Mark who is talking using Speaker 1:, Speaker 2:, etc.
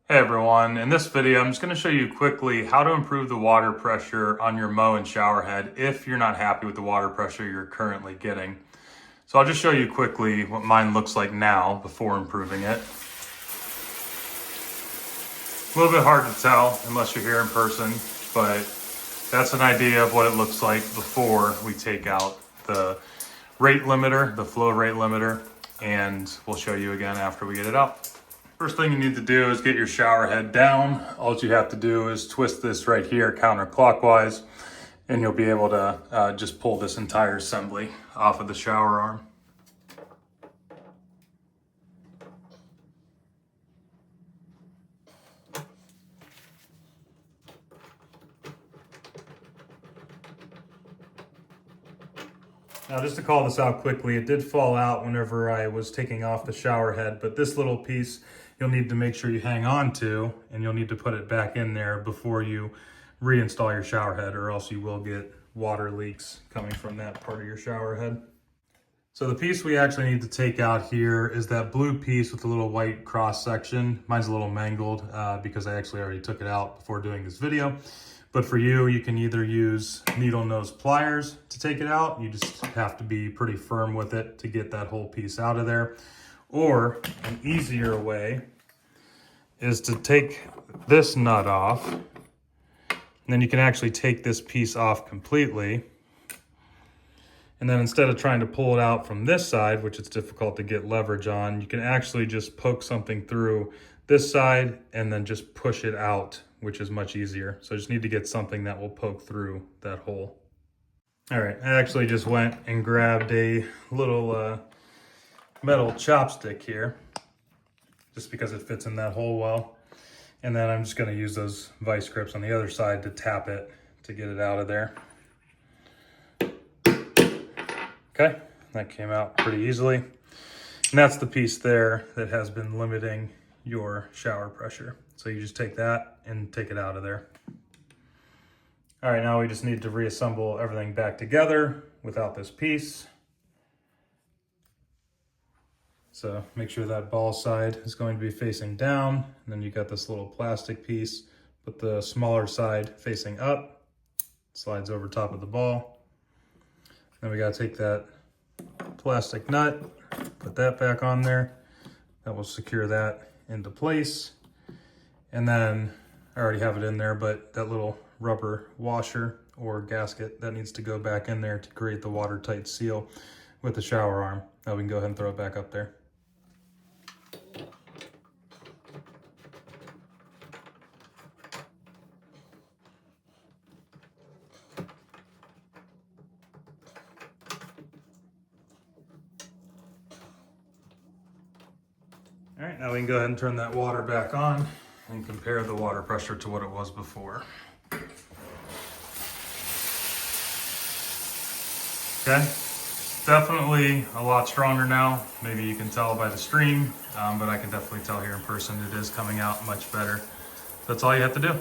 Speaker 1: Hey everyone, in this video I'm just going to show you quickly how to improve the water pressure on your Moen shower head if you're not happy with the water pressure you're currently getting. So I'll just show you quickly what mine looks like now before improving it. A little bit hard to tell unless you're here in person, but that's an idea of what it looks like before we take out the rate limiter, the flow rate limiter, and we'll show you again after we get it out. First thing you need to do is get your shower head down. All you have to do is twist this right here counterclockwise, and you'll be able to just pull this entire assembly off of the shower arm. Now, just to call this out quickly, it did fall out whenever I was taking off the shower head, but this little piece you'll need to make sure you hang on to, and you'll need to put it back in there before you reinstall your shower head, or else you will get water leaks coming from that part of your shower head. So the piece we actually need to take out here is that blue piece with the little white cross section. Mine's a little mangled because I actually already took it out before doing this video. But for you, you can either use needle nose pliers to take it out. You just have to be pretty firm with it to get that whole piece out of there. Or an easier way is to take this nut off. And then you can actually take this piece off completely. And then instead of trying to pull it out from this side, which is difficult to get leverage on, you can actually just poke something through this side and then just push it out, which is much easier. So I just need to get something that will poke through that hole. All right, I actually just went and grabbed a little metal chopstick here, just because it fits in that hole well. And then I'm just gonna use those vice grips on the other side to tap it to get it out of there. Okay, that came out pretty easily. And that's the piece there that has been limiting your shower pressure. So you just take that and take it out of there. All right, now we just need to reassemble everything back together without this piece. So make sure that ball side is going to be facing down, and then you got this little plastic piece, put the smaller side facing up, slides over top of the ball. Then we gotta take that plastic nut, put that back on there. That will secure that into place. And then I already have it in there, but that little rubber washer or gasket that needs to go back in there to create the watertight seal with the shower arm. Now we can go ahead and throw it back up there. All right, now we can go ahead and turn that water back on and compare the water pressure to what it was before. Okay, definitely a lot stronger now. Maybe you can tell by the stream, but I can definitely tell here in person it is coming out much better. That's all you have to do.